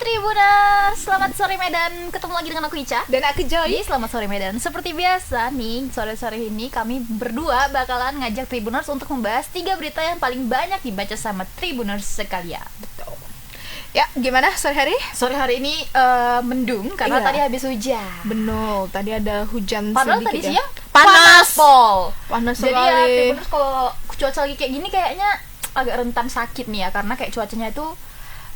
Tribuners, selamat sore Medan. Ketemu lagi dengan aku Ica dan aku Joy. Selamat sore Medan. Seperti biasa nih, sore-sore ini kami berdua bakalan ngajak Tribuners untuk membahas 3 berita yang paling banyak dibaca sama Tribuners sekalian. Betul. Ya, gimana sore hari? Sore hari ini mendung karena tadi habis hujan. Benar, tadi ada hujan. Padahal sedikit tadi ya. siang panas Jadi sekali. ya Tribuners kalau cuaca lagi kayak gini kayaknya agak rentan sakit nih ya, karena kayak cuacanya itu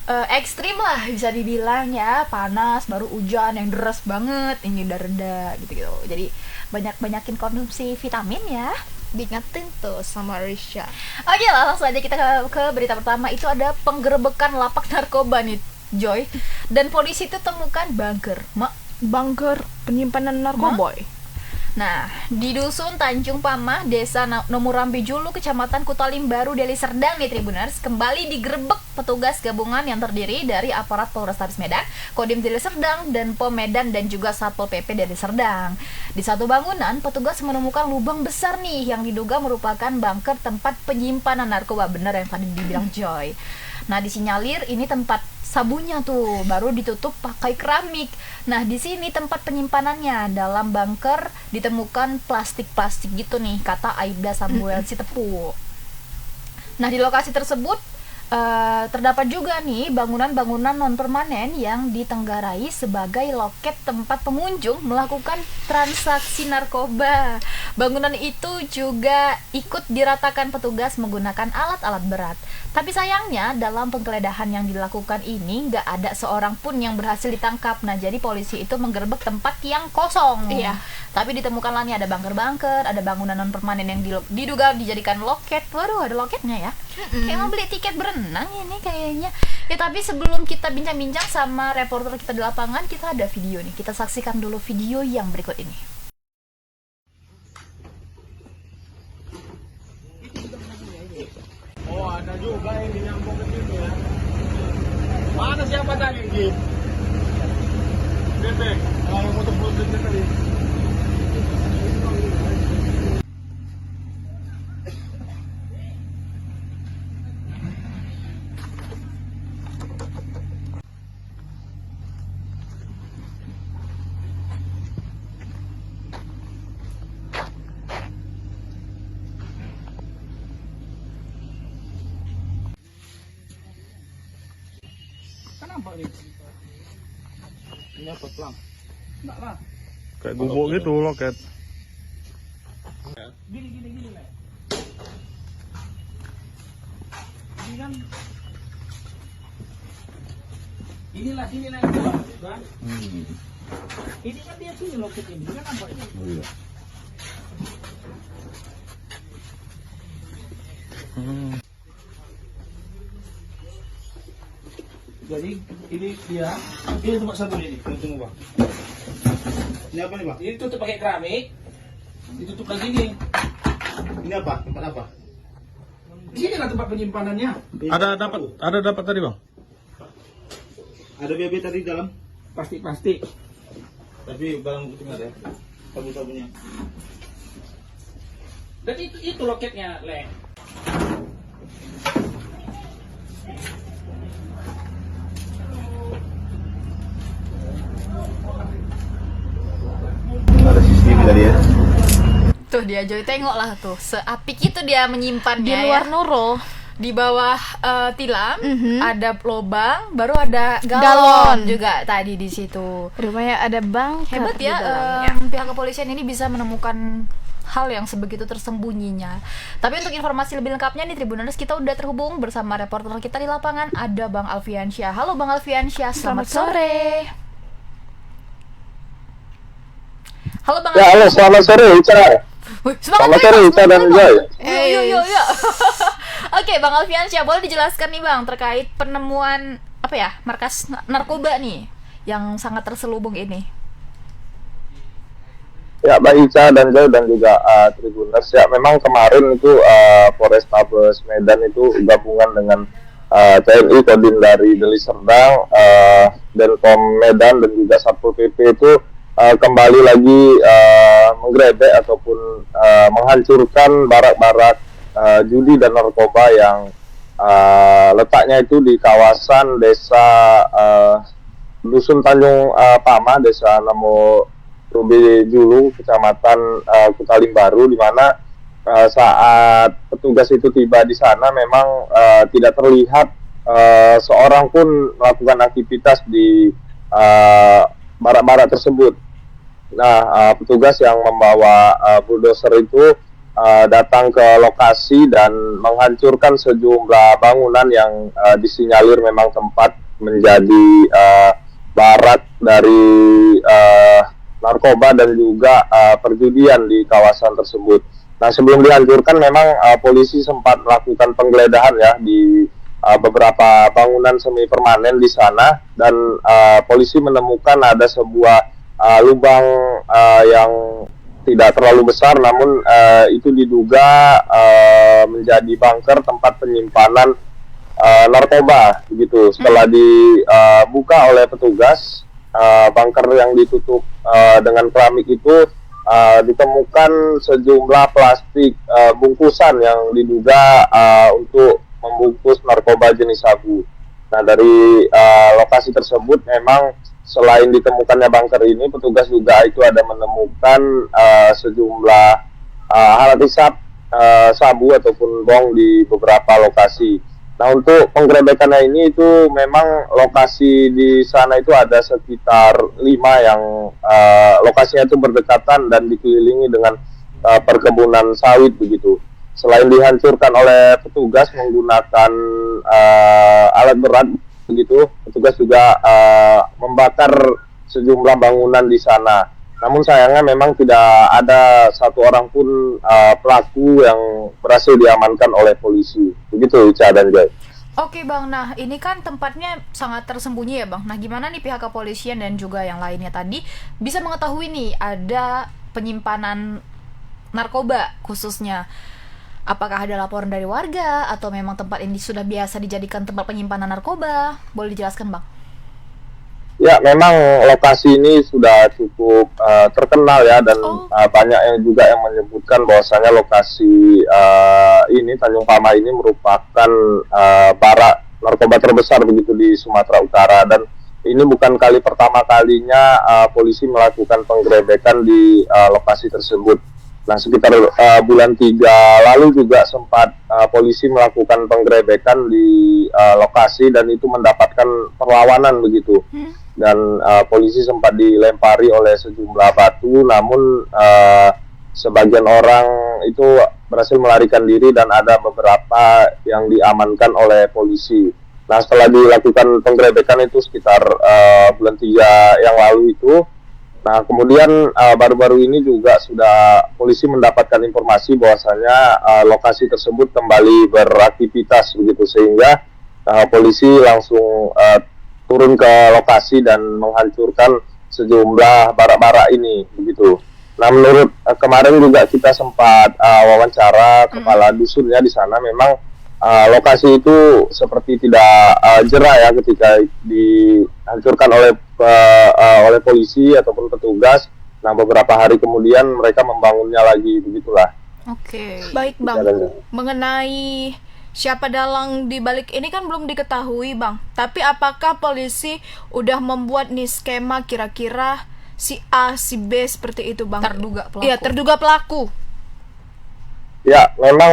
ekstrim lah bisa dibilang ya, panas baru hujan yang deras banget, ini udah reda gitu. Jadi banyakin konsumsi vitamin ya, diingetin tuh sama Risha. Oke lah, langsung aja kita ke berita pertama. Itu ada penggerebekan lapak narkoba nih Joy, dan polisi itu temukan bunker penyimpanan narkoba. Nah, di Dusun Tanjung Pamah, Desa Nomurambi Julu, Kecamatan Kutalim Baru, Deli Serdang nih Tribuners, kembali digerebek petugas gabungan yang terdiri dari aparat Polrestabes Medan, Kodim Deli Serdang, dan Pom Medan, dan juga Satpol PP Deli Serdang. Di satu bangunan, petugas menemukan lubang besar nih yang diduga merupakan bunker tempat penyimpanan narkoba. Bener yang tadi dibilang Joy. Nah, disinyalir ini tempat sabunnya tuh, baru ditutup pakai keramik. Nah, di sini tempat penyimpanannya. Dalam bunker ditemukan plastik-plastik gitu nih, kata Aibda Samuel Sitepu. Nah, di lokasi tersebut terdapat juga nih bangunan-bangunan non-permanen yang ditenggarai sebagai loket tempat pengunjung melakukan transaksi narkoba. Bangunan itu juga ikut diratakan petugas menggunakan alat-alat berat. Tapi sayangnya dalam penggeledahan yang dilakukan ini nggak ada seorang pun yang berhasil ditangkap. Nah, jadi polisi itu menggerebek tempat yang kosong. Iya. Tapi ditemukanlah nih ada bunker-bunker, ada bangunan non-permanen yang diduga dijadikan loket. Waduh, ada loketnya ya. Kayak mau beli tiket berenang ini kayaknya. Ya, tapi sebelum kita bincang-bincang sama reporter kita di lapangan, kita ada video nih. Kita saksikan dulu video yang berikut ini. Oh, ada juga yang nyambung ke sini ya. Mana siapa tadi, Gip? Bebek, yang motor putih tadi. Kenapa ini? Ini apa pelang? Enggak lah. Kayak gubuk gitu loket. Gini lah. Ini kan. Inilah yang keluar, kan? Ini kan dia sini loket ini, kan nampak ini. Oh iya. Jadi ini dia, ini tempat sabun ini, tunggu Bang. Ini apa nih Bang? Ini tutup pakai keramik, ditutup lagi nih. Ini apa? Tempat apa? Di sini lah tempat penyimpanannya. Ada dapat tadi Bang? Ada BB tadi dalam? Plastik. Tapi barang bukti nggak ada. Sabun-sabunnya. Dan itu loketnya, Leng. Ada CCTV tadi ya. Tuh dia Joy, tengok lah tuh, seapik itu dia menyimpannya Di luar ya. Nurul. Di bawah tilam ada lubang, baru ada galon Galon. juga tadi di situ. Rupanya ada bunker. Hebat di ya, dalamnya. pihak kepolisian ini bisa menemukan hal yang sebegitu tersembunyinya. Tapi untuk informasi lebih lengkapnya nih Tribuners, kita udah terhubung bersama reporter kita di lapangan, ada Bang Alfiansyah. Halo Bang Alfiansyah, selamat sore. Halo Bang. Ya, halo, selamat sore, Ica. Selamat sore, Ica dan Joy. Yuk. Oke, Bang Alfiansyah, boleh dijelaskan nih Bang terkait penemuan markas narkoba nih yang sangat terselubung ini? Ya, Mbak Ica dan Joy dan juga Tribuners. Ya, memang kemarin itu Polrestabes Medan itu gabungan dengan TNI Kodim dari Deli Serdang, Denpom Medan dan juga Satpol PP itu kembali lagi menggerebek ataupun menghancurkan barak-barak judi dan narkoba yang letaknya itu di kawasan desa Dusun Tanjung Pama, Desa Namo Rubi Julu, Kecamatan Kutalim Baru, di mana saat petugas itu tiba di sana memang tidak terlihat seorang pun melakukan aktivitas di barak-barak tersebut. Nah, petugas yang membawa bulldozer itu datang ke lokasi dan menghancurkan sejumlah bangunan yang disinyalir memang tempat menjadi barak dari narkoba dan juga perjudian di kawasan tersebut. Nah, sebelum dihancurkan memang polisi sempat melakukan penggeledahan ya di beberapa bangunan semi permanen di sana, dan polisi menemukan ada sebuah lubang yang tidak terlalu besar, namun itu diduga menjadi bunker tempat penyimpanan narkoba begitu. Setelah dibuka oleh petugas, bunker yang ditutup dengan keramik itu ditemukan sejumlah plastik bungkusan yang diduga untuk membungkus narkoba jenis sabu. Nah, dari lokasi tersebut memang selain ditemukannya bunker ini, petugas juga itu ada menemukan sejumlah alat hisap sabu ataupun bong di beberapa lokasi. Nah, untuk penggerebekannya ini itu memang lokasi di sana itu ada sekitar 5 yang lokasinya itu berdekatan dan dikelilingi dengan perkebunan sawit begitu. Selain dihancurkan oleh petugas menggunakan alat berat begitu, petugas juga membakar sejumlah bangunan di sana. Namun sayangnya memang tidak ada satu orang pun pelaku yang berhasil diamankan oleh polisi. Begitu, Ica dan Joy. Oke Bang, nah ini kan tempatnya sangat tersembunyi ya Bang. Nah gimana nih pihak kepolisian dan juga yang lainnya tadi bisa mengetahui nih ada penyimpanan narkoba khususnya? Apakah ada laporan dari warga atau memang tempat ini sudah biasa dijadikan tempat penyimpanan narkoba? Boleh dijelaskan Bang? Ya, memang lokasi ini sudah cukup terkenal ya, dan banyak yang juga yang menyebutkan bahwasanya lokasi ini Tanjung Pama ini merupakan barak narkoba terbesar begitu di Sumatera Utara, dan ini bukan kali pertama kalinya polisi melakukan penggerebekan di lokasi tersebut. Nah, sekitar bulan 3 lalu juga sempat polisi melakukan penggerebekan di lokasi dan itu mendapatkan perlawanan begitu. Dan polisi sempat dilempari oleh sejumlah batu, namun sebagian orang itu berhasil melarikan diri dan ada beberapa yang diamankan oleh polisi. Nah, setelah dilakukan penggerebekan itu sekitar bulan 3 yang lalu itu, nah kemudian baru-baru ini juga sudah polisi mendapatkan informasi bahwasanya lokasi tersebut kembali beraktivitas begitu, sehingga polisi langsung turun ke lokasi dan menghancurkan sejumlah barak-barak ini begitu. Nah, menurut kemarin juga kita sempat wawancara kepala dusunnya di sana, memang lokasi itu seperti tidak jera ya ketika dihancurkan oleh polisi ataupun petugas. Nah, beberapa hari kemudian mereka membangunnya lagi begitulah. Oke. Baik Bang, mengenai siapa dalang di balik ini kan belum diketahui Bang. Tapi apakah polisi udah membuat nih skema kira-kira si A, si B seperti itu Bang? Terduga pelaku. Iya, terduga pelaku. Ya, memang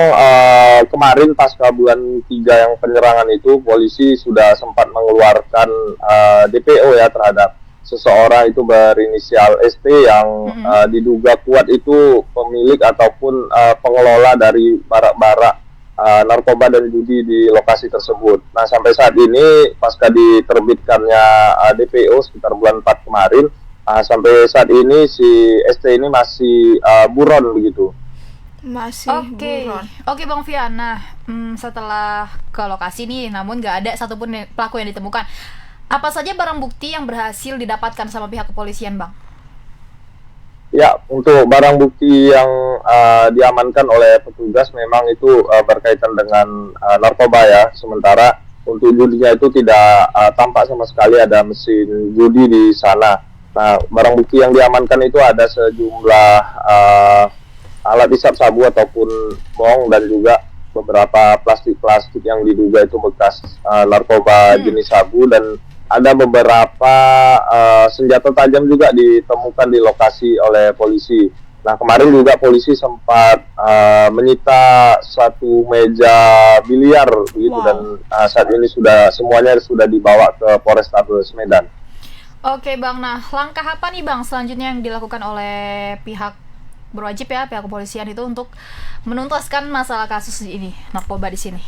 kemarin pasca bulan 3 yang penyerangan itu, polisi sudah sempat mengeluarkan DPO ya terhadap seseorang itu berinisial ST yang diduga kuat itu pemilik ataupun pengelola dari barak-barak narkoba dan judi di lokasi tersebut. Nah, sampai saat ini pasca diterbitkannya DPO sekitar bulan 4 kemarin, sampai saat ini si ST ini masih buron begitu. Masih buron. Oke Bang Fian, nah setelah ke lokasi nih namun nggak ada satupun pelaku yang ditemukan, apa saja barang bukti yang berhasil didapatkan sama pihak kepolisian Bang? Ya, untuk barang bukti yang diamankan oleh petugas memang itu berkaitan dengan narkoba ya. Sementara untuk judinya itu tidak tampak sama sekali ada mesin judi di sana. Nah, barang bukti yang diamankan itu ada sejumlah alat hisap sabu ataupun bong dan juga beberapa plastik-plastik yang diduga itu bekas narkoba jenis sabu, dan ada beberapa senjata tajam juga ditemukan di lokasi oleh polisi. Nah, kemarin juga polisi sempat menyita satu meja biliar begitu. Wow. Dan saat ini semuanya sudah dibawa ke Polrestabes Medan. Oke Bang, nah langkah apa nih Bang selanjutnya yang dilakukan oleh pihak berwajib ya, pihak kepolisian itu untuk menuntaskan masalah kasus ini, narkoba di sini?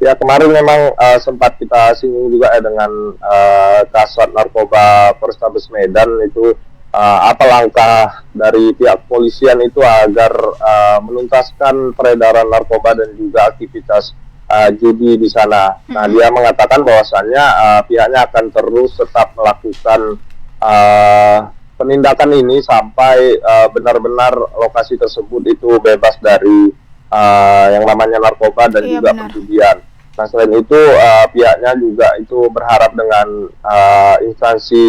Ya, kemarin memang sempat kita singgung juga ya dengan Kasat Narkoba Polrestabes Medan itu, apa langkah dari pihak kepolisian itu agar menuntaskan peredaran narkoba dan juga aktivitas judi di sana. Nah, dia mengatakan bahwasannya pihaknya akan terus tetap melakukan penindakan ini sampai benar-benar lokasi tersebut itu bebas dari yang namanya narkoba dan Iya, juga benar. perjudian. Nah, selain itu pihaknya juga itu berharap dengan instansi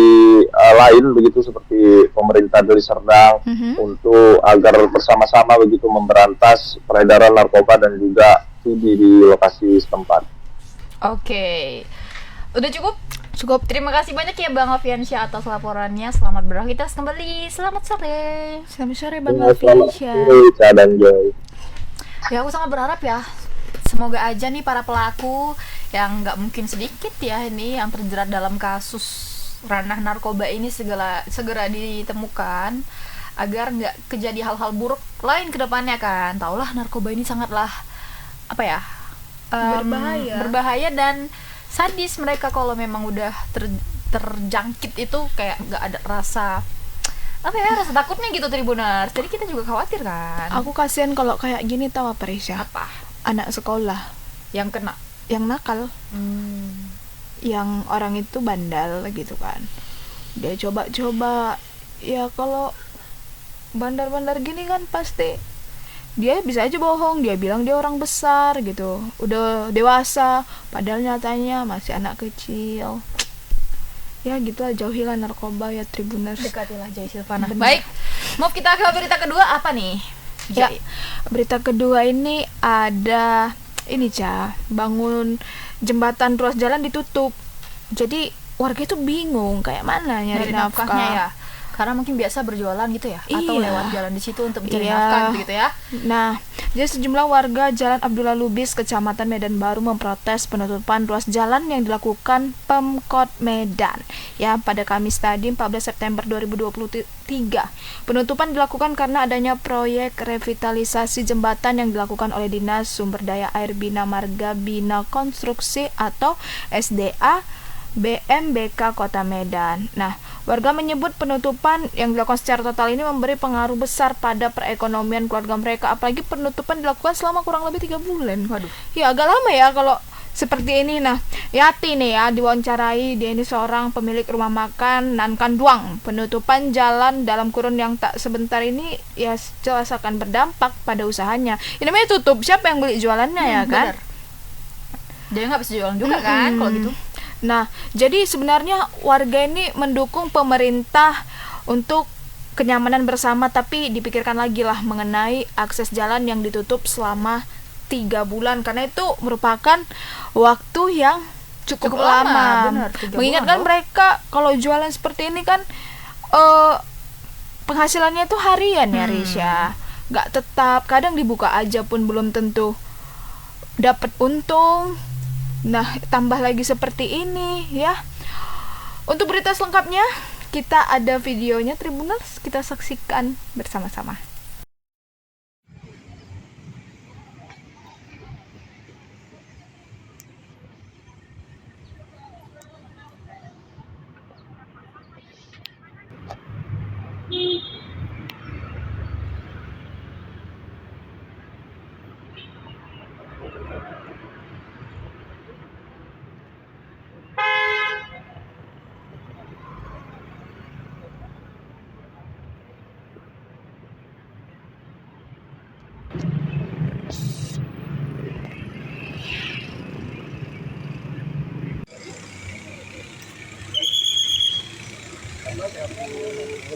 lain begitu seperti pemerintah Deli Serdang untuk agar bersama-sama begitu memberantas peredaran narkoba dan juga judi di lokasi setempat. Oke, udah cukup? Cukup. Terima kasih banyak ya Bang Alfiansyah atas laporannya. Selamat beraktivitas kembali. Selamat sore. Selamat sore Bang Selamat Alfiansyah. sore, Ca dan Joy. Ya aku sangat berharap ya, semoga aja nih para pelaku yang nggak mungkin sedikit ya ini yang terjerat dalam kasus ranah narkoba ini segera ditemukan agar nggak kejadi hal-hal buruk lain ke depannya kan. Taulah narkoba ini sangatlah apa ya, berbahaya dan sadis. Mereka kalau memang udah terjangkit itu kayak nggak ada rasa apa ya, rasa takutnya gitu Tribuners. Jadi kita juga khawatir kan. Aku kasihan kalau kayak gini, tahu apa Risha? Apa Anak sekolah yang kena? yang nakal, yang orang itu bandel gitu kan. Dia coba-coba, ya kalau bandar-bandar gini kan pasti dia bisa aja bohong, dia bilang dia orang besar gitu, udah dewasa, padahal nyatanya masih anak kecil. Ya gitulah, jauhilah narkoba ya Tribuners. Dekatilah Joy Silvana. Bener. Baik, mau kita ke berita kedua apa nih? Ya, Joy? berita kedua ini ada ini bangun jembatan ruas jalan ditutup. Jadi warga itu bingung kayak mana nyari Dari nafkahnya ya. nafkah. Karena mungkin biasa berjualan gitu ya, atau Iya. lewat jalan di situ untuk mencari Iya. nafkah gitu ya. Nah, jadi sejumlah warga Jalan Abdullah Lubis, Kecamatan Medan Baru memprotes penutupan ruas jalan yang dilakukan Pemkot Medan ya pada Kamis tadi 14 September 2023. Penutupan dilakukan karena adanya proyek revitalisasi jembatan yang dilakukan oleh Dinas Sumber Daya Air Bina Marga Bina Konstruksi atau SDA BMBK Kota Medan. Nah, warga menyebut penutupan yang dilakukan secara total ini memberi pengaruh besar pada perekonomian keluarga mereka, apalagi penutupan dilakukan selama kurang lebih 3 bulan. Waduh. Ya agak lama ya kalau seperti ini. Nah, Yati nih ya diwawancarai, dia ini seorang pemilik rumah makan Nan Kanduang. Penutupan jalan dalam kurun yang tak sebentar ini ya jelas akan berdampak pada usahanya. Ini namanya tutup, siapa yang beli jualannya ya kan? Benar. Dia nggak bisa jualan juga kan kalau gitu. Nah, jadi sebenarnya warga ini mendukung pemerintah untuk kenyamanan bersama, tapi dipikirkan lagi lah mengenai akses jalan yang ditutup selama 3 bulan, karena itu merupakan waktu yang cukup lama. Benar, 3 bulan Mengingatkan loh. mereka kalau jualan seperti ini kan penghasilannya itu harian ya Risha, nggak tetap, kadang dibuka aja pun belum tentu dapat untung. Nah, tambah lagi seperti ini ya. Untuk berita selengkapnya kita ada videonya Tribuners, kita saksikan bersama-sama.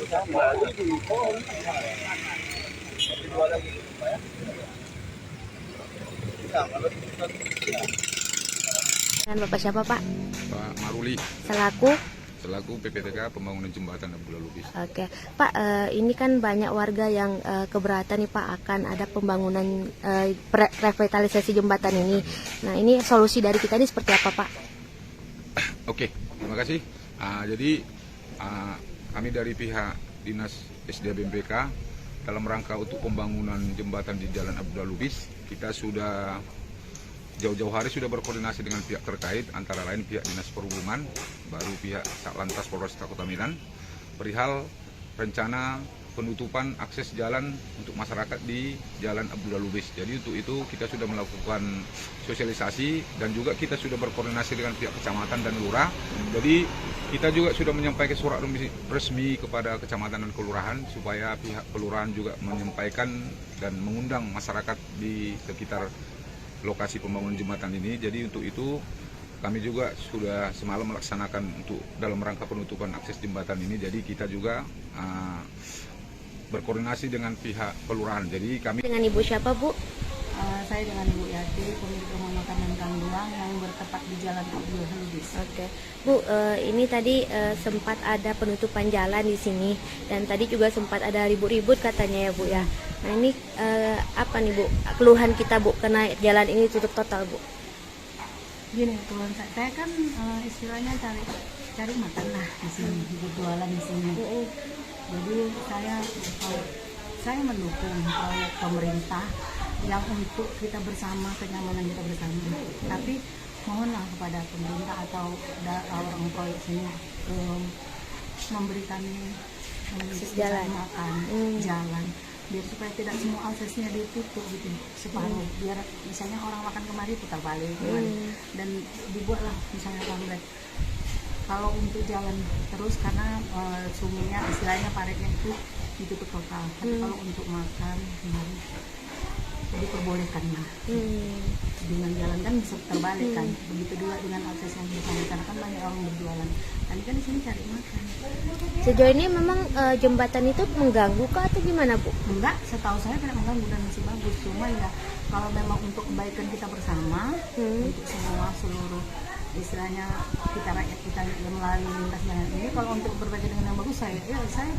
Dengan Bapak siapa Pak? Pak Maruli Selaku? selaku PPTK Pembangunan Jembatan Abdullah Lubis. Oke, Pak, ini kan banyak warga yang keberatan nih Pak akan ada pembangunan revitalisasi jembatan ini. Nah, ini solusi dari kita ini seperti apa Pak? Oke, terima kasih. Jadi kami dari pihak Dinas SDA BMPK dalam rangka untuk pembangunan jembatan di Jalan Abdullah Lubis, kita sudah jauh-jauh hari sudah berkoordinasi dengan pihak terkait, antara lain pihak Dinas Perhubungan, baru pihak Satlantas Polresta Kota Medan, perihal rencana penutupan akses jalan untuk masyarakat di Jalan Abdullah Lubis. Jadi untuk itu kita sudah melakukan sosialisasi dan juga kita sudah berkoordinasi dengan pihak kecamatan dan lurah. Jadi kita juga sudah menyampaikan surat resmi kepada kecamatan dan kelurahan supaya pihak kelurahan juga menyampaikan dan mengundang masyarakat di sekitar lokasi pembangunan jembatan ini. Jadi untuk itu kami juga sudah semalam melaksanakan untuk dalam rangka penutupan akses jembatan ini. Jadi kita juga berkoordinasi dengan pihak kelurahan. Jadi kami Dengan Ibu siapa Bu? Saya dengan Ibu Yati, pemilik rumah makan dan kandungan yang bertempat di Jalan Abdullah Lubis. Oke, Bu, ini tadi sempat ada penutupan jalan di sini dan tadi juga sempat ada ribut-ribut katanya ya Bu ya. Nah ini apa nih Bu keluhan kita Bu karena jalan ini tutup total Bu? Gini, keluhan saya kan istilahnya cari makan lah di sini, jualan di sini. Jadi saya mendukung proyek pemerintah yang untuk kita bersama, kenyamanan kita bersama. Tapi mohonlah kepada pemerintah atau orang proyek sini memberi kami jalan. makan, jalan, biar supaya tidak semua aksesnya ditutup gitu, separuh, biar misalnya orang makan kemari putar balik kemari. Dan dibuatlah misalnya pamflet kalau untuk jalan terus karena suminya istilahnya paretnya itu ditutup total. Tapi kalau untuk makan diperbolehkanlah. Dengan jalan kan bisa terbalik kan. Begitu juga dengan akses yang di sana karena kan banyak orang berjualan. Tadi kan di sini cari makan. Sejauh ini memang jembatan itu mengganggu kah atau gimana Bu? Enggak, setahu saya tidak mengganggu dan masih bagus. Cuma ya kalau memang untuk kebaikan kita bersama, untuk semua seluruh istilahnya kita rakyat kita yang melalui lintas jalan ini, kalau untuk berbagi dengan yang bagus saya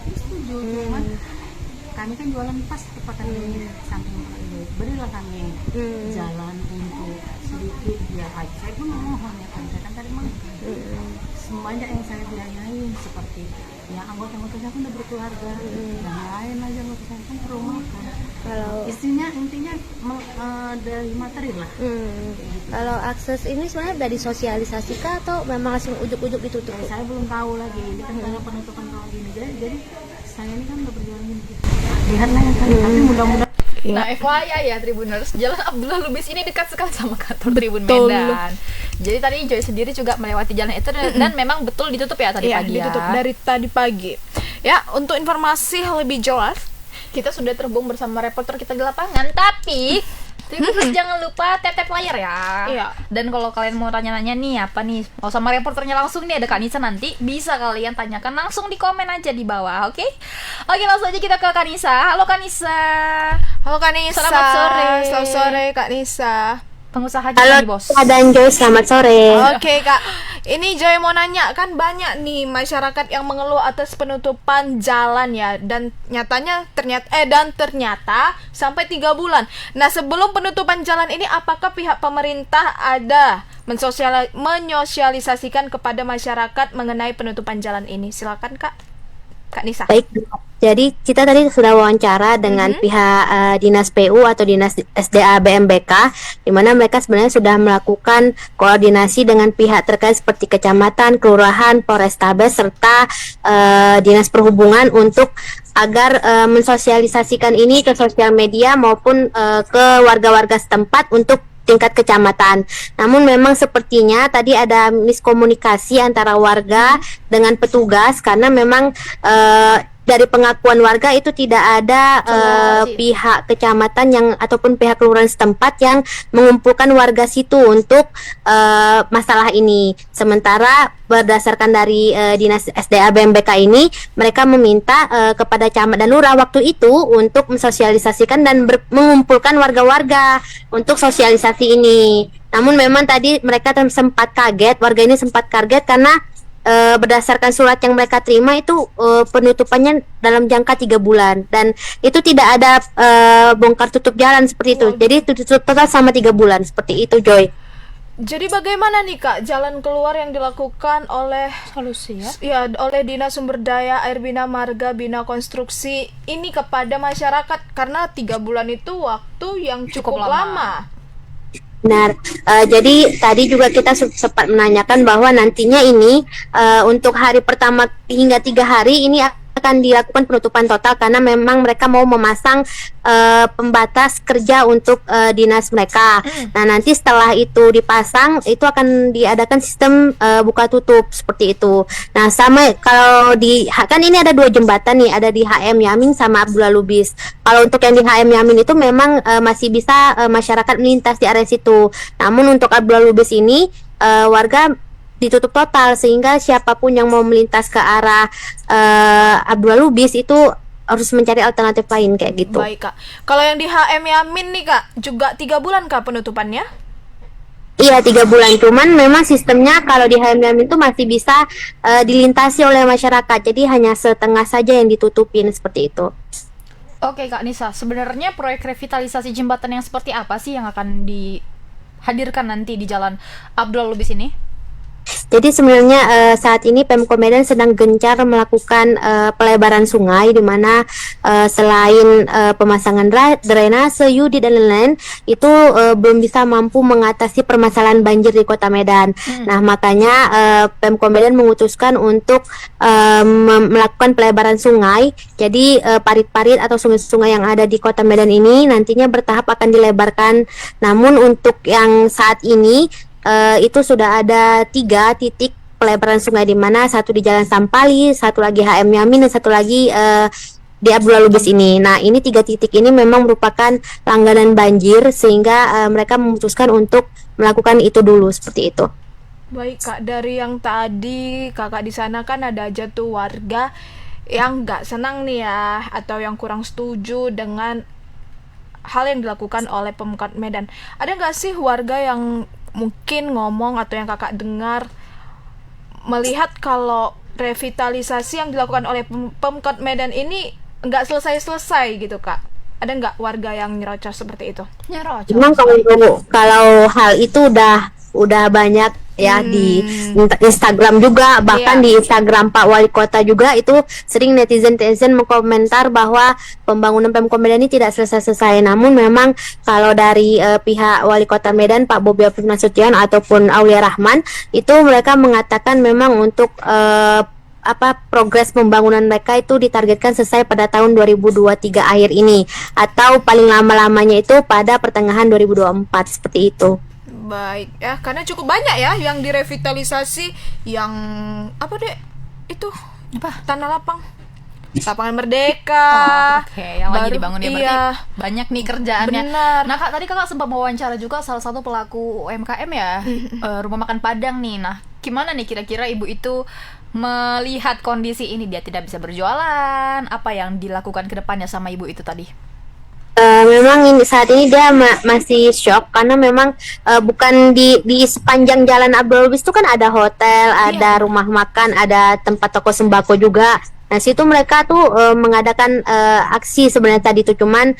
setuju. Cuman kami kan jualan pas tepatan di samping itu, berilah kami jalan untuk sedikit biar aja. Saya pun mohon ya kan, saya kan tadi makan sebanyak yang saya biayain seperti ya anggota-anggota saya kan udah berkeluarga, yang lain aja anggota saya kan perlu makan. Kalau Intinya dari materi lah. Kalau akses ini sebenarnya udah disosialisasikan atau memang langsung ujuk-ujuk ditutup? Saya belum tahu lagi, ini kan karena penutupan kalau gini. Jadi saya ini kan udah berjualan gini. Lihatlah yang tadi, tapi mudah-mudahan. Nah, FYI ya Tribuners, Jalan Abdullah Lubis ini dekat sekali sama kantor Tribun Medan. Jadi tadi Joy sendiri juga melewati jalan itu dan memang betul ditutup ya tadi Iya, pagi ditutup ya. dari tadi pagi. Ya, untuk informasi lebih jelas, Kita sudah terhubung bersama reporter kita di lapangan, tapi Tribuners jangan lupa tap-tap layar ya. Iya. Dan kalau kalian mau tanya-tanya nih apa nih, mau sama reporternya langsung nih ada Kak Nisa nanti, bisa kalian tanyakan langsung di komen aja di bawah, oke? Oke, langsung aja kita ke Kak Nisa. Halo Kak Nisa. halo Kak Nisa. Selamat sore. Selamat sore Kak Nisa. Pengusaha Halo jadi bos. dan Joy, selamat sore. Oke Kak, ini Joy mau nanya, kan banyak nih masyarakat yang mengeluh atas penutupan jalan ya, dan ternyata sampai 3 bulan. Nah, sebelum penutupan jalan ini, apakah pihak pemerintah ada menyosialisasikan kepada masyarakat mengenai penutupan jalan ini? Silakan Kak Nisa. Baik, jadi kita tadi sudah wawancara dengan pihak Dinas PU atau Dinas SDA BMBK, di mana mereka sebenarnya sudah melakukan koordinasi dengan pihak terkait seperti kecamatan, kelurahan, Polrestabes serta Dinas Perhubungan untuk agar mensosialisasikan ini ke sosial media maupun ke warga-warga setempat untuk tingkat kecamatan. Namun memang sepertinya tadi ada miskomunikasi antara warga dengan petugas karena memang dari pengakuan warga itu tidak ada pihak kecamatan yang ataupun pihak kelurahan setempat yang mengumpulkan warga situ untuk masalah ini. Sementara berdasarkan dari Dinas SDA BMBK ini, mereka meminta kepada camat dan lurah waktu itu untuk mensosialisasikan dan mengumpulkan warga-warga untuk sosialisasi ini. Namun memang tadi mereka sempat kaget, warga ini sempat kaget karena berdasarkan surat yang mereka terima itu penutupannya dalam jangka 3 bulan dan itu tidak ada bongkar tutup jalan seperti itu. Jadi tutup total sama 3 bulan seperti itu, Joy. Jadi bagaimana nih Kak jalan keluar yang dilakukan oleh Solusi ya. ya oleh Dinas Sumber Daya Air Bina Marga Bina Konstruksi ini kepada masyarakat karena 3 bulan itu waktu yang cukup lama. Benar. Jadi tadi juga kita sempat menanyakan bahwa nantinya ini untuk hari pertama hingga 3 hari ini akan dilakukan penutupan total karena memang mereka mau memasang pembatas kerja untuk dinas mereka. Nah, nanti setelah itu dipasang itu akan diadakan sistem buka tutup seperti itu. Nah, sama kalau kan ini ada 2 jembatan nih, ada di HM Yamin sama Abdullah Lubis. Kalau untuk yang di HM Yamin itu memang masih bisa masyarakat melintas di area situ. Namun untuk Abdullah Lubis ini warga ditutup total sehingga siapapun yang mau melintas ke arah Abdullah Lubis itu harus mencari alternatif lain kayak gitu. Baik Kak. Kalau yang di HM Yamin nih Kak, juga 3 bulan Kak penutupannya? Iya 3 bulan, cuman memang sistemnya kalau di HM Yamin itu masih bisa dilintasi oleh masyarakat, jadi hanya setengah saja yang ditutupin seperti itu. Oke Kak Nisa, sebenarnya proyek revitalisasi jembatan yang seperti apa sih yang akan dihadirkan nanti di Jalan Abdullah Lubis ini? Jadi sebenarnya saat ini Pemko Medan sedang gencar melakukan pelebaran sungai di mana selain pemasangan drainase, yudi dan lain-lain itu belum bisa mampu mengatasi permasalahan banjir di Kota Medan. Nah, makanya Pemko Medan memutuskan untuk melakukan pelebaran sungai. Jadi parit-parit atau sungai-sungai yang ada di Kota Medan ini nantinya bertahap akan dilebarkan. Namun untuk yang saat ini itu sudah ada 3 titik pelebaran sungai di mana satu di Jalan Sampali, satu lagi HM Yamin dan satu lagi di Abdullah Lubis ini. Nah, ini 3 titik ini memang merupakan langganan banjir sehingga mereka memutuskan untuk melakukan itu dulu seperti itu. Baik Kak, dari yang tadi Kakak di sana kan ada aja tuh warga yang nggak senang nih ya atau yang kurang setuju dengan hal yang dilakukan oleh Pemkot Medan. Ada nggak sih warga yang mungkin ngomong atau yang Kakak dengar melihat kalau revitalisasi yang dilakukan oleh Pemkot Medan ini nggak selesai-selesai gitu Kak? Ada nggak warga yang nyerocos seperti itu? Nyerocos. Memang kalau hal itu udah banyak ya di Instagram juga, bahkan di Instagram Pak Wali Kota juga itu sering netizen mengkomentar bahwa pembangunan Pemkot Medan ini tidak selesai-selesai. Namun memang kalau dari pihak Wali Kota Medan Pak Bobi Afif Nasution ataupun Aulia Rahman itu mereka mengatakan memang untuk progres pembangunan mereka itu ditargetkan selesai pada tahun 2023 akhir ini atau paling lama-lamanya itu pada pertengahan 2024 seperti itu. Baik ya, karena cukup banyak ya yang direvitalisasi yang apa deh itu tanah lapang, lapangan Merdeka. Oke, yang lagi dibangun ya, berarti iya, banyak nih kerjaannya. benar. Nah Kak, tadi Kakak sempat mewawancara juga salah satu pelaku UMKM ya, rumah makan Padang nih. Nah, gimana nih kira-kira ibu itu melihat kondisi ini, dia tidak bisa berjualan, apa yang dilakukan ke depannya sama ibu itu tadi? Memang saat ini dia masih shock karena memang bukan di sepanjang jalan Abdullah Lubis itu kan ada hotel, ada rumah makan, ada tempat toko sembako juga. Nah, situ mereka tuh mengadakan aksi sebenarnya tadi itu cuman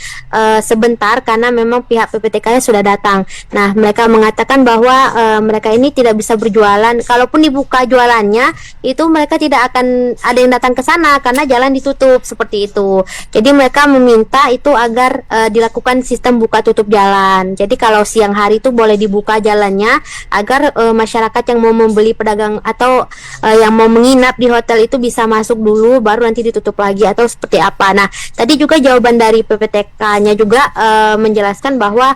sebentar karena memang pihak PPTK-nya sudah datang. Nah, mereka mengatakan bahwa mereka ini tidak bisa berjualan. Kalaupun dibuka jualannya, itu mereka tidak akan ada yang datang ke sana karena jalan ditutup seperti itu. Jadi mereka meminta itu agar dilakukan sistem buka tutup jalan. Jadi kalau siang hari itu boleh dibuka jalannya agar masyarakat yang mau membeli pedagang atau yang mau menginap di hotel itu bisa masuk dulu baru nanti ditutup lagi atau seperti apa. Nah, tadi juga jawaban dari PPTK-nya juga menjelaskan bahwa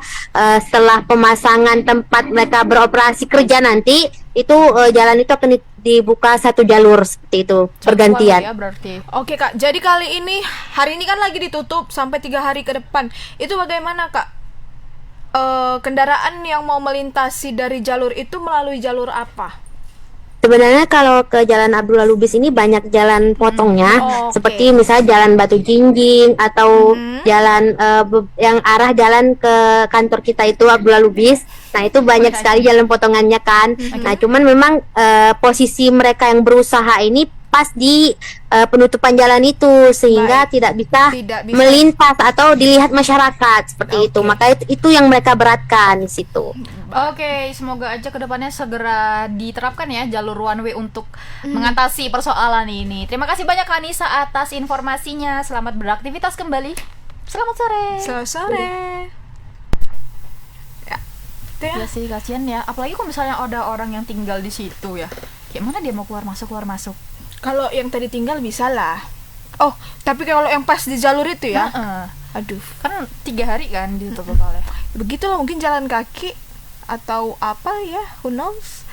setelah pemasangan tempat mereka beroperasi kerja nanti itu jalan itu akan dibuka satu jalur seperti itu bergantian. Ya berarti. Oke Kak, jadi hari ini kan lagi ditutup sampai 3 hari ke depan. Itu bagaimana Kak? Kendaraan yang mau melintasi dari jalur itu melalui jalur apa? Sebenarnya kalau ke Jalan Abdullah Lubis ini banyak jalan potongnya, oke. seperti misalnya Jalan Batu Jinjing atau jalan yang arah jalan ke kantor kita itu Abdullah Lubis. Nah itu banyak sekali jalan potongannya kan. Nah cuman memang posisi mereka yang berusaha ini pas di penutupan jalan itu sehingga tidak bisa melintas atau dilihat masyarakat seperti itu. Maka itu yang mereka beratkan di situ. Oke, semoga aja kedepannya segera diterapkan ya jalur one way untuk mengatasi persoalan ini. Terima kasih banyak Kanisa atas informasinya. Selamat beraktivitas kembali. Selamat sore. Selamat sore. Ya, itu ya. Ya sih, kasihan ya. Apalagi kalau misalnya ada orang yang tinggal di situ ya. Gimana dia mau keluar masuk? Kalau yang tadi tinggal bisa lah. Oh, tapi kalau yang pas di jalur itu ya. Aduh, Kan 3 hari kan ditutup oleh. begitulah mungkin jalan kaki atau apa ya, who knows.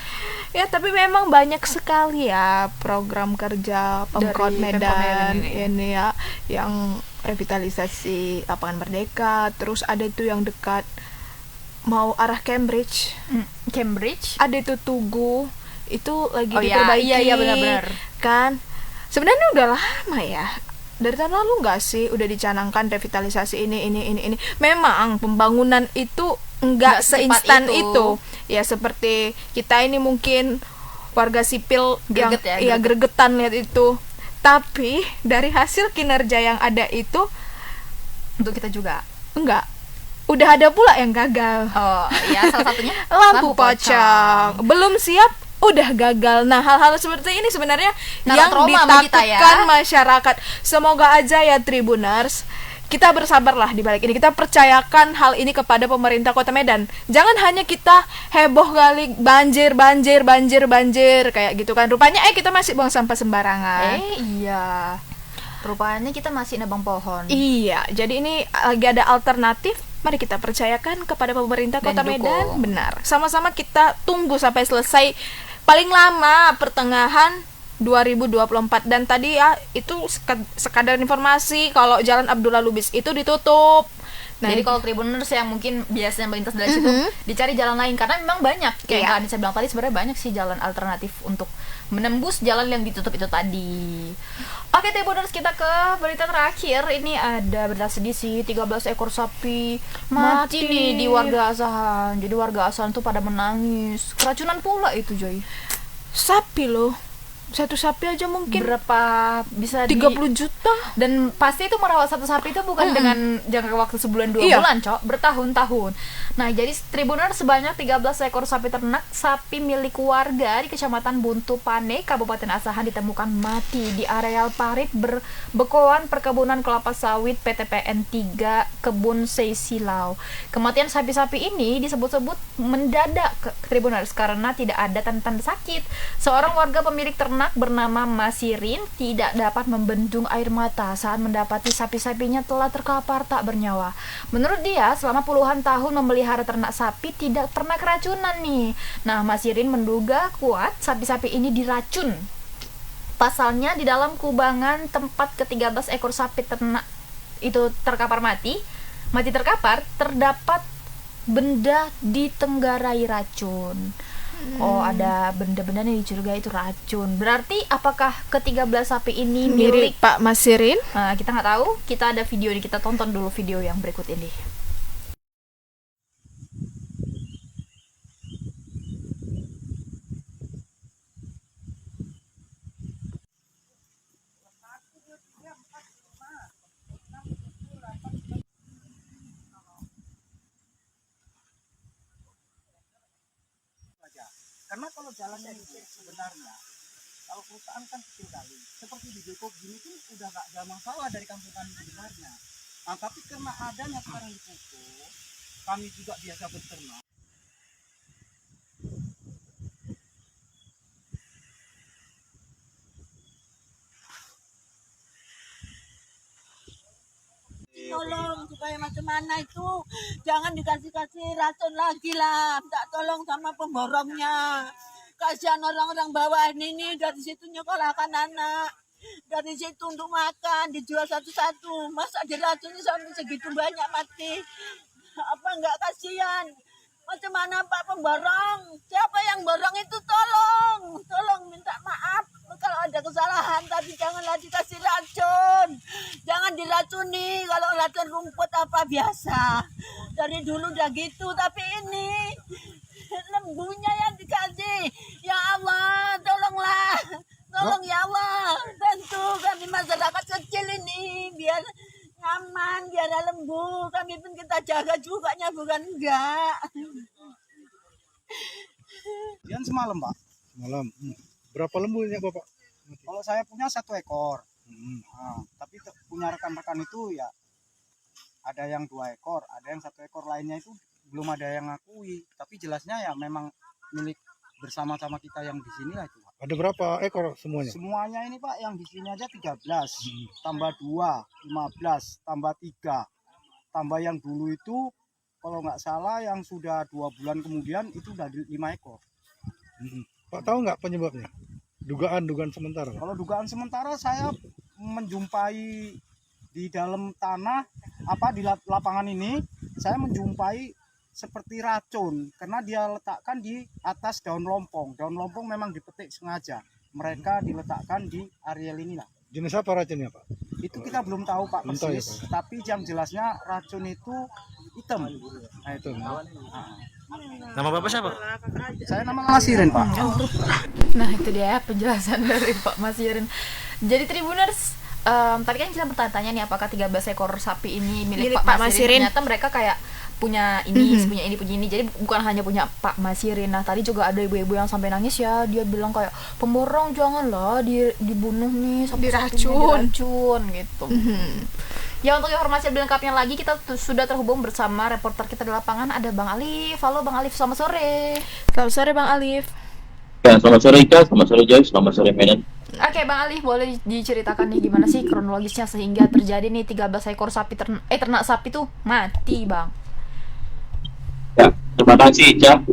Ya, tapi memang banyak sekali ya program kerja Pemkot Dari Pemkot Medan Medan ini ya, yang revitalisasi lapangan Merdeka, terus ada itu yang dekat mau arah Cambridge. Cambridge. Ada itu Tugu, itu lagi Oh ya, diperbaiki. iya benar-benar. Kan sebenarnya udah lama ya, dari tahun lalu nggak sih udah dicanangkan revitalisasi ini. Memang pembangunan itu nggak seinstan itu. Ya seperti kita ini mungkin warga sipil Greget yang gregetan lihat itu. Tapi dari hasil kinerja yang ada itu Untuk kita juga. enggak. Udah ada pula yang gagal. Oh, ya salah satunya Lampu pocong. Belum siap udah gagal. Nah, hal-hal seperti ini sebenarnya Naruh yang trauma sama kita ya. ditakutkan masyarakat. Semoga aja ya Tribuners, kita bersabarlah di balik ini. Kita percayakan hal ini kepada pemerintah Kota Medan. Jangan hanya kita heboh kali banjir kayak gitu kan. Rupanya kita masih buang sampah sembarangan. Iya. Rupanya kita masih nebang pohon. Iya, jadi ini lagi ada alternatif. Mari kita percayakan kepada pemerintah Dan Kota dukung. Medan. Benar. Sama-sama kita tunggu sampai selesai, paling lama pertengahan 2024. Dan tadi ya itu sekadar informasi kalau Jalan Abdullah Lubis itu ditutup. Nah, Jadi kalau Tribuners yang mungkin biasanya melintas dari situ dicari jalan lain karena memang banyak. Kayak yang Anissa bilang tadi sebenarnya banyak sih jalan alternatif untuk menembus jalan yang ditutup itu tadi. Oke Tribuners, kita ke berita terakhir. Ini ada berita sedih sih, 13 ekor sapi mati nih di warga asahan. Jadi warga asahan tuh pada menangis. Keracunan pula itu Joy. sapi loh. Satu sapi aja mungkin Berapa bisa 30 juta. Dan pasti itu merawat satu sapi itu bukan dengan jangka waktu sebulan 2 Iya. bulan, Cok, bertahun-tahun. Nah, jadi Tribuners sebanyak 13 ekor sapi ternak sapi milik warga di Kecamatan Buntu Pane, Kabupaten Asahan ditemukan mati di areal parit berbekoan perkebunan kelapa sawit PTPN 3 Kebun Seisilau. Kematian sapi-sapi ini disebut-sebut mendadak ke Tribuners karena tidak ada tanda-tanda sakit. Seorang warga pemilik ternak bernama Masirin tidak dapat membendung air mata saat mendapati sapi-sapinya telah terkapar tak bernyawa. Menurut dia, selama puluhan tahun memelihara ternak sapi tidak pernah keracunan nih. Nah, Masirin menduga kuat sapi-sapi ini diracun. Pasalnya di dalam kubangan tempat ke-13 ekor sapi ternak itu terkapar mati terkapar, terdapat benda ditenggarai racun. Oh, ada benda-benda yang dicurigai itu racun. Berarti apakah ke-13 sapi ini Mirip milik Pak Masirin? Nah, kita nggak tahu. Kita ada video ini, kita tonton dulu video yang berikut ini. Karena kalau jalannya itu sebenarnya, kalau perusahaan kan kecil kali, seperti di Depok gini tuh udah gak ada masalah dari kampung kami sebenarnya. Nah, tapi karena adanya sekarang di Pupuk, kami juga biasa berternak. Tolong supaya macam mana itu, jangan dikasih-kasih racun lagi lah, minta tolong sama pemborongnya. Kasihan orang-orang bawah ini dari situ nyekolahkan anak, dari situ untuk makan dijual satu-satu, masa diracuni sampai segitu banyak mati, apa enggak kasihan? Macam mana Pak pemborong? Siapa yang borong itu tolong minta maaf kalau ada kesalahan, tapi janganlah dikasih racun, jangan diracuni. Kalau racun rumput apa biasa, dari dulu udah gitu, tapi ini lembunya yang dikasih. Ya Allah, tolong ya Allah, bantu kami masyarakat kecil ini biar aman, biar lembu. Kami pun kita jaga juga, bukan enggak. Yang semalam Pak. Malam. Berapa lembunya Bapak? Kalau saya punya 1 ekor. Nah, tapi punya rekan-rekan itu ya ada yang 2 ekor, ada yang 1 ekor, lainnya itu belum ada yang ngakui. Tapi jelasnya ya memang milik bersama-sama kita yang di sini lah itu Pak. Ada berapa ekor semuanya? Semuanya ini Pak yang di sini aja 13, tambah 2, 15, tambah 3, tambah yang dulu itu kalau nggak salah yang sudah 2 bulan kemudian itu udah 5 ekor. Pak tahu nggak penyebabnya? Dugaan sementara. Kalau dugaan sementara saya menjumpai di dalam tanah di lapangan ini saya menjumpai seperti racun karena dia letakkan di atas daun lompong. Daun lompong memang dipetik sengaja. Mereka diletakkan di areal inilah. Jenis apa racunnya Pak? Itu kita belum tahu Pak Belum tahu ya, persis. Pak? Tapi yang jelasnya racun itu hitam. Nah itu. Nama Bapak siapa? Saya nama Masirin Pak. Nah itu dia penjelasan dari Pak Masirin. Jadi Tribuners, tadi kan kita bertanya-tanya nih apakah 13 ekor sapi ini milik Pak Masirin. Ternyata mereka kayak punya ini, punya ini. Jadi bukan hanya punya Pak Masirin. Nah tadi juga ada ibu-ibu yang sampai nangis ya. Dia bilang kayak pemborong janganlah dibunuh nih, diracun gitu. Ya untuk informasi lebih lengkapnya lagi kita sudah terhubung bersama reporter kita di lapangan, ada Bang Alif. Halo Bang Alif, selamat sore. Selamat sore Bang Alif. Ya, selamat sore Ika, selamat sore Joy, selamat sore Medan. Oke Bang Alif, boleh diceritakan nih gimana sih kronologisnya sehingga terjadi nih 13 ekor sapi ternak sapi tuh mati Bang. Ya, terima kasih Ica.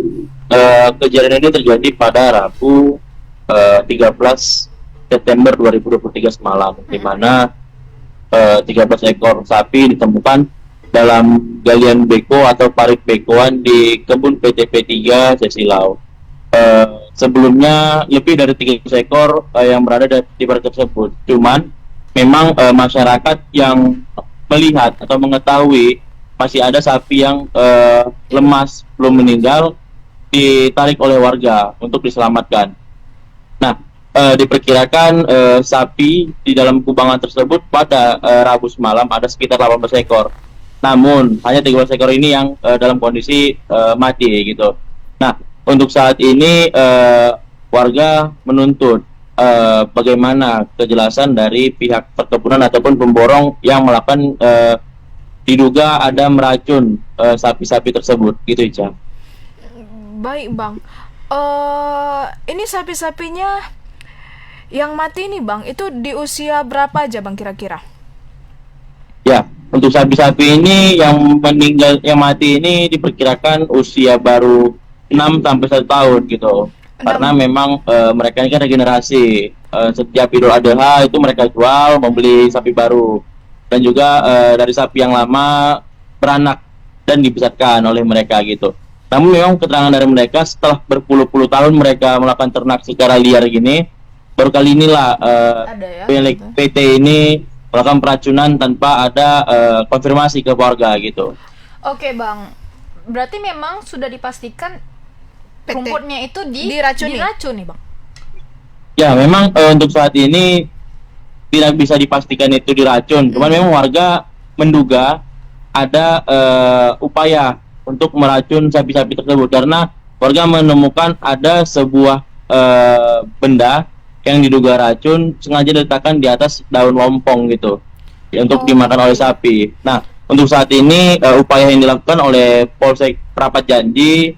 Kejadian ini terjadi pada Rabu 13 September 2023 semalam, di mana 13 ekor sapi ditemukan dalam galian beko atau parit bekoan di kebun PT P3 Sesilau. Sebelumnya lebih dari 300 ekor yang berada di parit tersebut. Cuman memang masyarakat yang melihat atau mengetahui masih ada sapi yang lemas belum meninggal ditarik oleh warga untuk diselamatkan. Nah, diperkirakan sapi di dalam kubangan tersebut pada Rabu semalam ada sekitar 18 ekor. Namun hanya 13 ekor ini yang dalam kondisi mati gitu. Nah, untuk saat ini warga menuntut bagaimana kejelasan dari pihak perkebunan ataupun pemborong yang melakukan diduga ada meracun sapi-sapi tersebut gitu Ica. Baik Bang. Ini sapi-sapinya yang mati ini Bang, itu di usia berapa aja Bang kira-kira? Ya, untuk sapi-sapi ini yang meninggal, yang mati ini diperkirakan usia baru 6-1 tahun gitu. Karena memang mereka ini kan regenerasi. Setiap Idul Adha itu mereka jual, membeli sapi baru. Dan juga dari sapi yang lama beranak dan dibesarkan oleh mereka gitu. Namun memang keterangan dari mereka setelah berpuluh-puluh tahun mereka melakukan ternak secara liar gini, baru kali inilah milik PT ini melakukan peracunan tanpa ada konfirmasi ke warga gitu. Oke Bang, berarti memang sudah dipastikan rumputnya itu diracuni Bang? Ya memang untuk saat ini tidak bisa dipastikan itu diracun. Cuman memang warga menduga ada upaya untuk meracun sapi-sapi tersebut karena warga menemukan ada sebuah benda yang diduga racun sengaja diletakkan di atas daun lompong gitu untuk dimakan oleh sapi. Nah, untuk saat ini upaya yang dilakukan oleh Polsek Prapat Janji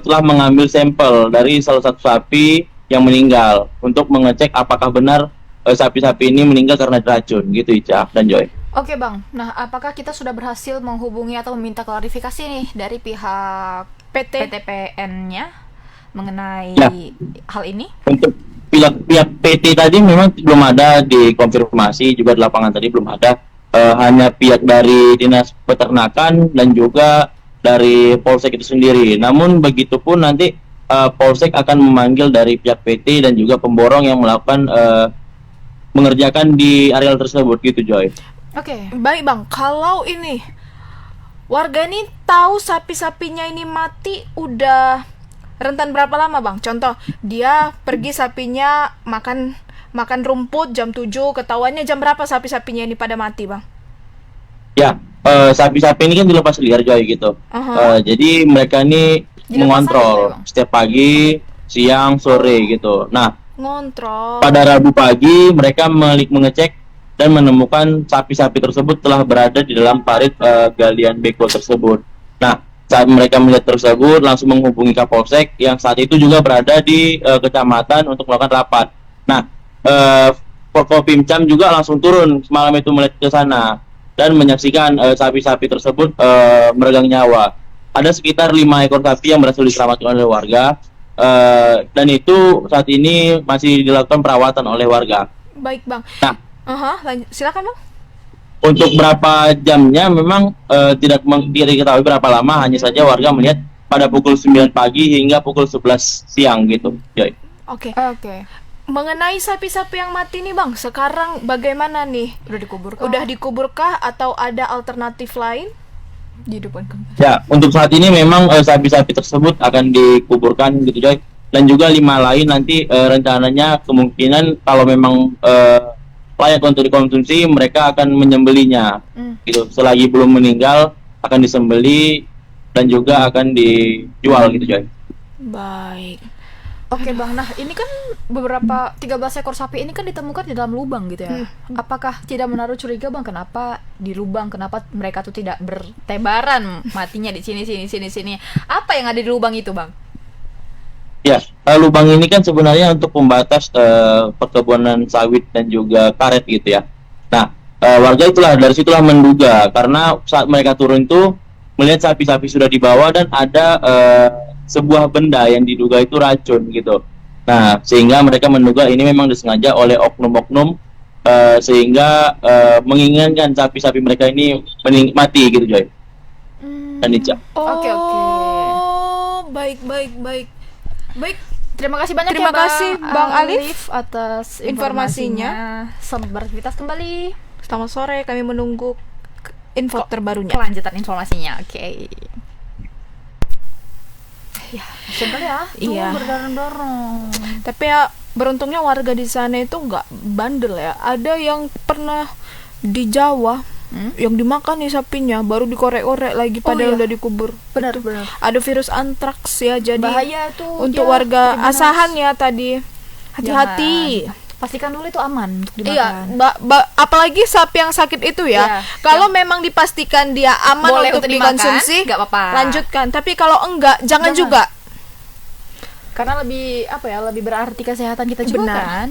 telah mengambil sampel dari salah satu sapi yang meninggal untuk mengecek apakah benar sapi-sapi ini meninggal karena diracun gitu Ica dan Joy. Oke Bang, nah apakah kita sudah berhasil menghubungi atau meminta klarifikasi nih dari pihak PTPN-nya mengenai Ya. hal ini? Untuk pihak PT tadi memang belum ada dikonfirmasi, juga di lapangan tadi belum ada. Hanya pihak dari Dinas Peternakan dan juga dari Polsek itu sendiri. Namun begitupun nanti Polsek akan memanggil dari pihak PT dan juga pemborong yang melakukan mengerjakan di areal tersebut gitu, Joy. Oke, baik Bang. Kalau ini warga ini tahu sapi-sapinya ini mati udah rentan berapa lama, Bang? Contoh, dia pergi sapinya makan rumput jam 7, ketahuannya jam berapa sapi-sapinya ini pada mati, Bang? Ya, sapi-sapi ini kan dilepas liar, Joy, gitu. Jadi mereka ini mengontrol setiap pagi, siang, sore gitu. Nah, ngontrol. pada Rabu pagi mereka mengecek dan menemukan sapi-sapi tersebut telah berada di dalam parit galian beko tersebut. Nah, saat mereka melihat tersebut langsung menghubungi Kapolsek yang saat itu juga berada di kecamatan untuk melakukan rapat. Nah, Forkopimcam juga langsung turun semalam itu melihat ke sana dan menyaksikan sapi-sapi tersebut meregang nyawa. Ada sekitar 5 ekor sapi yang berhasil diselamatkan oleh warga, dan itu saat ini masih dilakukan perawatan oleh warga. Baik, Bang. Nah, silakan, Bang. Untuk berapa jamnya memang tidak diketahui berapa lama, hanya saja warga melihat pada pukul 9 pagi hingga pukul 11 siang gitu, Joy. Oke. Mengenai sapi-sapi yang mati nih, Bang, sekarang bagaimana nih? Udah dikuburkah atau ada alternatif lain? Dihidupkan kembali. Ya, untuk saat ini memang sapi-sapi tersebut akan dikuburkan gitu, Joy. Dan juga 5 lain nanti rencananya kemungkinan kalau memang layak untuk dikonsumsi, mereka akan menyembelinya gitu. Selagi belum meninggal akan disembeli dan juga akan dijual gitu, Joy. Baik. Oke, Bang. Nah, ini kan beberapa 13 ekor sapi ini kan ditemukan di dalam lubang gitu ya. Apakah tidak menaruh curiga, Bang, kenapa di lubang, kenapa mereka tuh tidak bertebaran matinya di sini. Apa yang ada di lubang itu, Bang? Ya, lubang ini kan sebenarnya untuk pembatas perkebunan sawit dan juga karet gitu ya. Nah, warga dari situlah menduga, karena saat mereka turun itu melihat sapi-sapi sudah dibawa dan ada sebuah benda yang diduga itu racun gitu. Nah, sehingga mereka menduga ini memang disengaja oleh oknum-oknum sehingga menginginkan sapi-sapi mereka ini mati gitu, Joy. Dan Ica. Oke. Baik. Terima kasih banyak Terima kasih, Bang Alif atas informasinya. Selamat beraktivitas kembali. Selamat sore, kami menunggu info terbarunya. Kelanjutan informasinya. Oke. Ya, kali ya. Iya. Berdorong-dorong. Tapi ya beruntungnya warga di sana itu nggak bandel ya. Ada yang pernah di Jawa yang dimakan nih sapinya, baru dikorek-korek lagi padahal udah dikubur. Benar. Ada virus antraks ya, jadi bahaya tuh untuk warga asahan ya tadi. Hati-hati. Pastikan dulu itu aman untuk Iya, dimakan. apalagi sapi yang sakit itu ya. Kalau memang dipastikan dia aman boleh untuk dikonsumsi, nggak apa-apa. lanjutkan. Tapi kalau enggak, jangan juga. Karena lebih berarti kesehatan kita juga. Benar. Kan.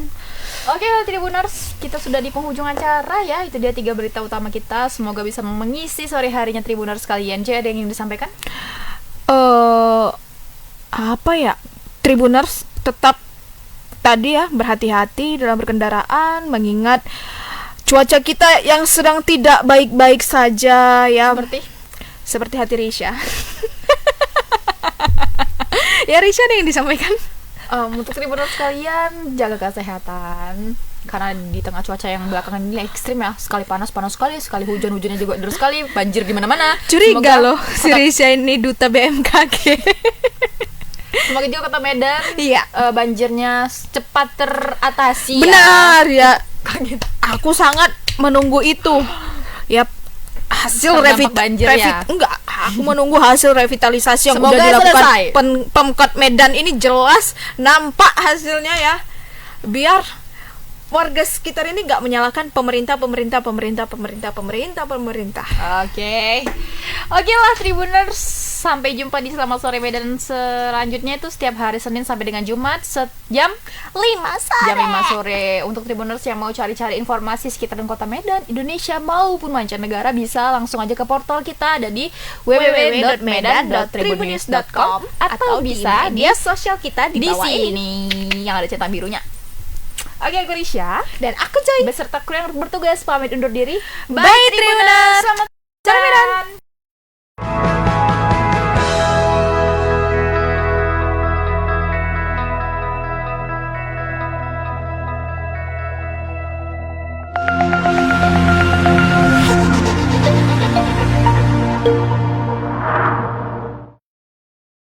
Oke, Tribuners, kita sudah di penghujung acara ya. Itu dia 3 berita utama kita. Semoga bisa mengisi sore harinya Tribuners kalian. Ada yang ingin disampaikan? Apa ya? Tribuners tetap tadi ya berhati-hati dalam berkendaraan, mengingat cuaca kita yang sedang tidak baik-baik saja ya. Seperti hati Risha. Ya, Risha ada yang disampaikan. Untuk Tribuners kalian, jaga kesehatan. Karena di tengah cuaca yang belakangan ini ekstrim ya. Sekali panas sekali, sekali hujannya juga deras sekali, banjir di mana-mana. Curiga loh si Risha ini duta BMKG. Semoga juga kota Medan banjirnya cepat teratasi. Benar ya. Aku sangat menunggu itu. Ya, hasil aku menunggu hasil revitalisasi yang semoga udah dilakukan Pemkot Medan ini, jelas nampak hasilnya ya. Biar warga sekitar ini nggak menyalahkan pemerintah. Oke lah Tribuners, sampai jumpa di Selamat Sore Medan selanjutnya itu setiap hari Senin sampai dengan Jumat jam 5 sore. Untuk Tribuners yang mau cari-cari informasi sekitaran Kota Medan, Indonesia maupun mancanegara, bisa langsung aja ke portal kita, ada di www.medan.tribunnews.com atau bisa di sosial kita di bawah ini yang ada centang birunya. Oke, aku Risha Dan aku Joy beserta kru yang bertugas pamit undur diri. Bye Tribuners. Selamat Sore Medan.